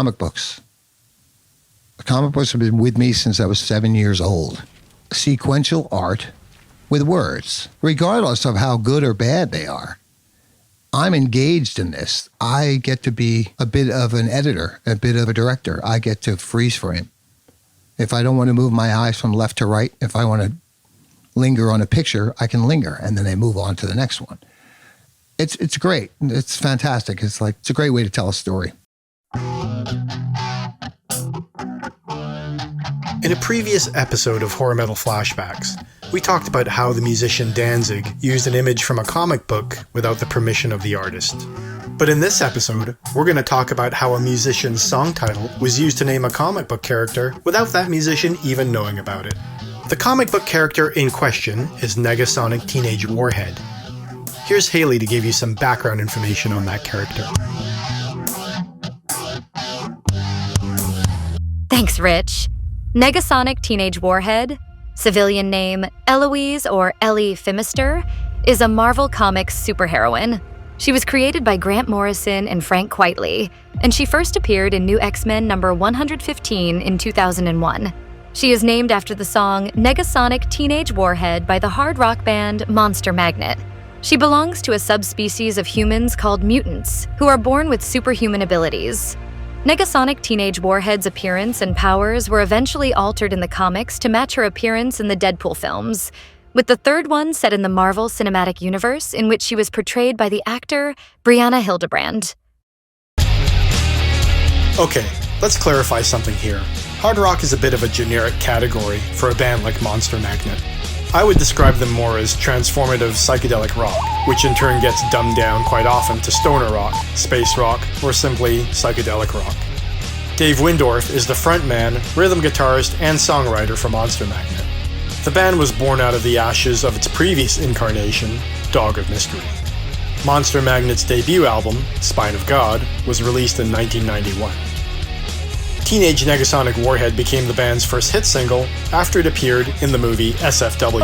comic books. Comic books have been with me since I was 7 years old. Sequential art with words, regardless of how good or bad they are. I'm engaged in this. I get to be a bit of an editor, a bit of a director. I get to freeze frame. If I don't want to move my eyes from left to right, if I want to linger on a picture, I can linger, and then I move on to the next one. It's great. It's fantastic. It's a great way to tell a story. In a previous episode of Horror Metal Flashbacks, we talked about how the musician Danzig used an image from a comic book without the permission of the artist. But in this episode, we're going to talk about how a musician's song title was used to name a comic book character without that musician even knowing about it. The comic book character in question is Negasonic Teenage Warhead. Here's Haley to give you some background information on that character. Thanks, Rich. Negasonic Teenage Warhead, civilian name Eloise or Ellie Phimister, is a Marvel Comics superheroine. She was created by Grant Morrison and Frank Quitely, and she first appeared in New X-Men number 115 in 2001. She is named after the song Negasonic Teenage Warhead by the hard rock band Monster Magnet. She belongs to a subspecies of humans called mutants, who are born with superhuman abilities. Negasonic Teenage Warhead's appearance and powers were eventually altered in the comics to match her appearance in the Deadpool films, with the third one set in the Marvel Cinematic Universe, in which she was portrayed by the actor Brianna Hildebrand. Okay, let's clarify something here. Hard rock is a bit of a generic category for a band like Monster Magnet. I would describe them more as transformative psychedelic rock, which in turn gets dumbed down quite often to stoner rock, space rock, or simply psychedelic rock. Dave Windorf is the frontman, rhythm guitarist, and songwriter for Monster Magnet. The band was born out of the ashes of its previous incarnation, Dog of Mystery. Monster Magnet's debut album, Spine of God, was released in 1991. Teenage Negasonic Warhead became the band's first hit single after it appeared in the movie SFW.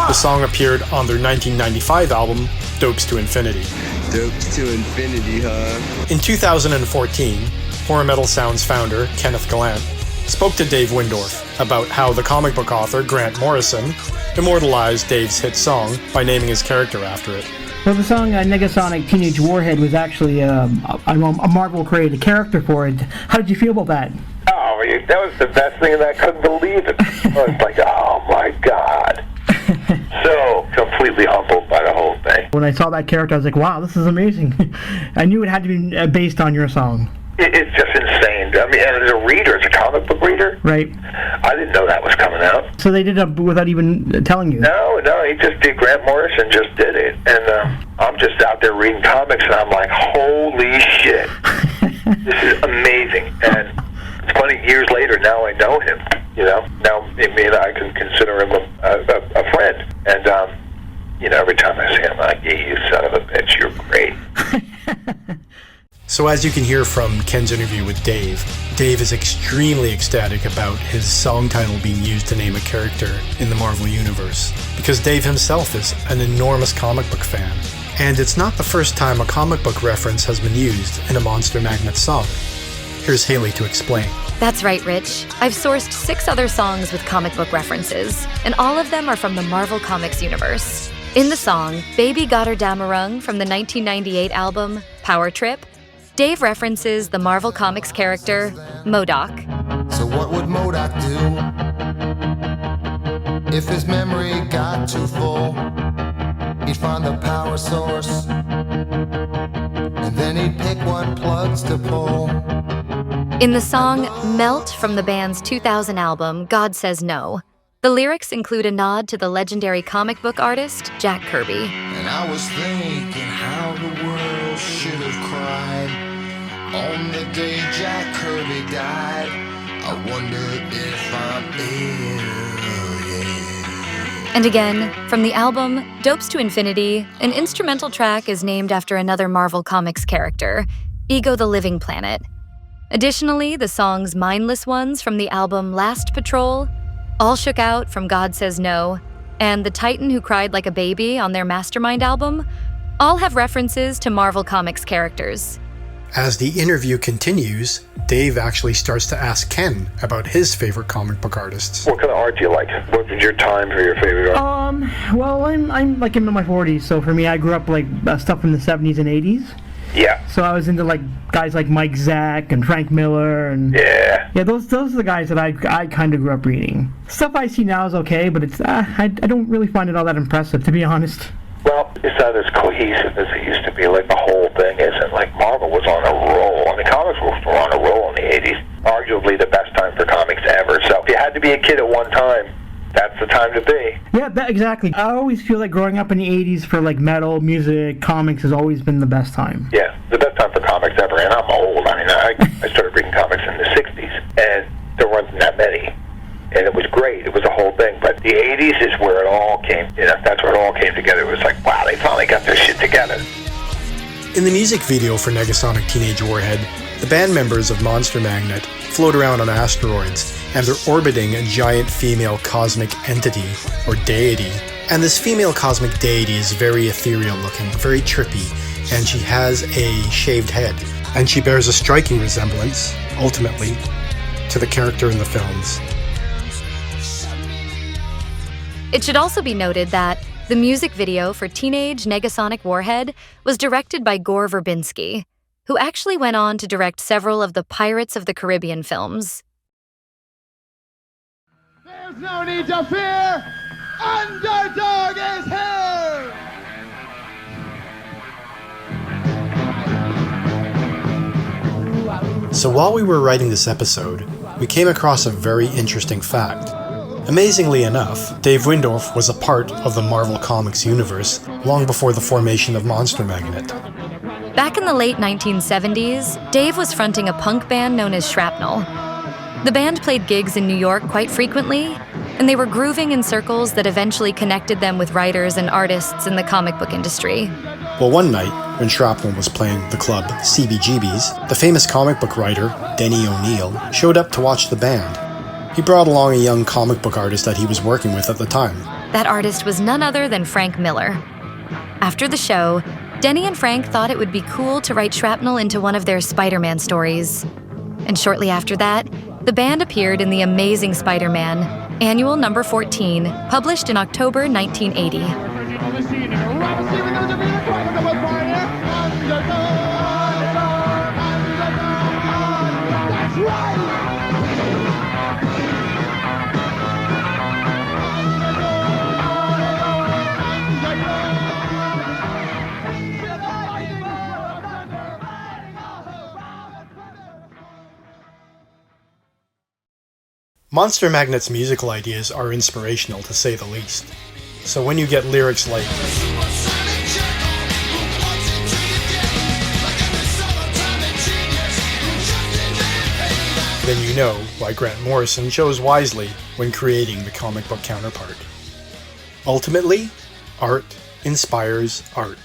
The song appeared on their 1995 album, Dopes to Infinity. Dopes to Infinity, huh? In 2014, Horror Metal Sound's founder, Kenneth Gallant, spoke to Dave Windorf about how the comic book author, Grant Morrison, immortalized Dave's hit song by naming his character after it. Well, the song Negasonic Teenage Warhead was actually a Marvel-created character for it. How did you feel about that? Oh, that was the best thing, and I couldn't believe it. I was like, oh my God. So completely humbled by the whole thing. When I saw that character, I was like, wow, this is amazing. I knew it had to be based on your song. It's just insane. I mean, and as a reader, as a comic book reader, right? I didn't know that was coming out. So they did it without even telling you? No, he just did. Grant Morrison just did it. And I'm just out there reading comics, and I'm like, holy shit. This is amazing. And it's funny, years later, now I know him, Now, I can consider him a friend. And, every time I see him, I'm like, yeah, you son of a bitch, you're great. So as you can hear from Ken's interview with Dave is extremely ecstatic about his song title being used to name a character in the Marvel Universe, because Dave himself is an enormous comic book fan, and it's not the first time a comic book reference has been used in a Monster Magnet song. Here's Haley to explain. That's right, Rich. I've sourced 6 other songs with comic book references, and all of them are from the Marvel Comics universe. In the song, Baby Got Her Damarung from the 1998 album Power Trip, Dave references the Marvel Comics character, MODOK. So what would MODOK do if his memory got too full? He'd find the power source, and then he'd pick what plugs to pull. In the song Melt from the band's 2000 album, God Says No, the lyrics include a nod to the legendary comic book artist, Jack Kirby. And I was thinking how the world should have cried on the day Jack Kirby died. I wonder if I'm ill, yeah. And again, from the album Dopes to Infinity, an instrumental track is named after another Marvel Comics character, Ego the Living Planet. Additionally, the songs Mindless Ones from the album Last Patrol, All Shook Out from God Says No, and The Titan Who Cried Like a Baby on their Mastermind album all have references to Marvel Comics characters. As the interview continues, Dave actually starts to ask Ken about his favorite comic book artists. What kind of art do you like? What was your time for your favorite art? Well, I'm like in my 40s, so for me, I grew up like stuff from the 70s and 80s. Yeah. So I was into like guys like Mike Zack and Frank Miller and Yeah. those are the guys that I kind of grew up reading. Stuff I see now is okay, but it's I don't really find it all that impressive, to be honest. Well, it's not as cohesive as it used to be. Like, the whole thing isn't. Like, Marvel was on a roll. I mean, comics were on a roll in the 80s. Arguably the best time for comics ever. So if you had to be a kid at one time, that's the time to be. Yeah, exactly. I always feel like growing up in the 80s for like metal, music, comics has always been the best time. Yeah, the best time for comics ever. And I'm old. I mean, I started reading comics in the 60s, and there weren't that many. And it was great. It was a whole thing. But the 80s is where it all came, that's where it all came together. It was like, wow, they finally got their shit together. In the music video for Negasonic Teenage Warhead, the band members of Monster Magnet float around on asteroids, and they're orbiting a giant female cosmic entity, or deity. And this female cosmic deity is very ethereal looking, very trippy, and she has a shaved head. And she bears a striking resemblance, ultimately, to the character in the films. It should also be noted that the music video for Teenage Negasonic Warhead was directed by Gore Verbinski, who actually went on to direct several of the Pirates of the Caribbean films. There's no need to fear! Underdog is here! So while we were writing this episode, we came across a very interesting fact. Amazingly enough, Dave Windorf was a part of the Marvel Comics universe long before the formation of Monster Magnet. Back in the late 1970s, Dave was fronting a punk band known as Shrapnel. The band played gigs in New York quite frequently, and they were grooving in circles that eventually connected them with writers and artists in the comic book industry. Well, one night, when Shrapnel was playing the club CBGB's, the famous comic book writer, Denny O'Neil, showed up to watch the band. He brought along a young comic book artist that he was working with at the time. That artist was none other than Frank Miller. After the show, Denny and Frank thought it would be cool to write Shrapnel into one of their Spider-Man stories. And shortly after that, the band appeared in The Amazing Spider-Man, annual number 14, published in October 1980. Monster Magnet's musical ideas are inspirational, to say the least. So when you get lyrics like, then you know why Grant Morrison chose wisely when creating the comic book counterpart. Ultimately, art inspires art.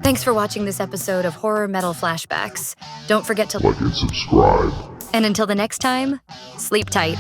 Thanks for watching this episode of Horror Metal Flashbacks. Don't forget to like and subscribe. And until the next time, sleep tight.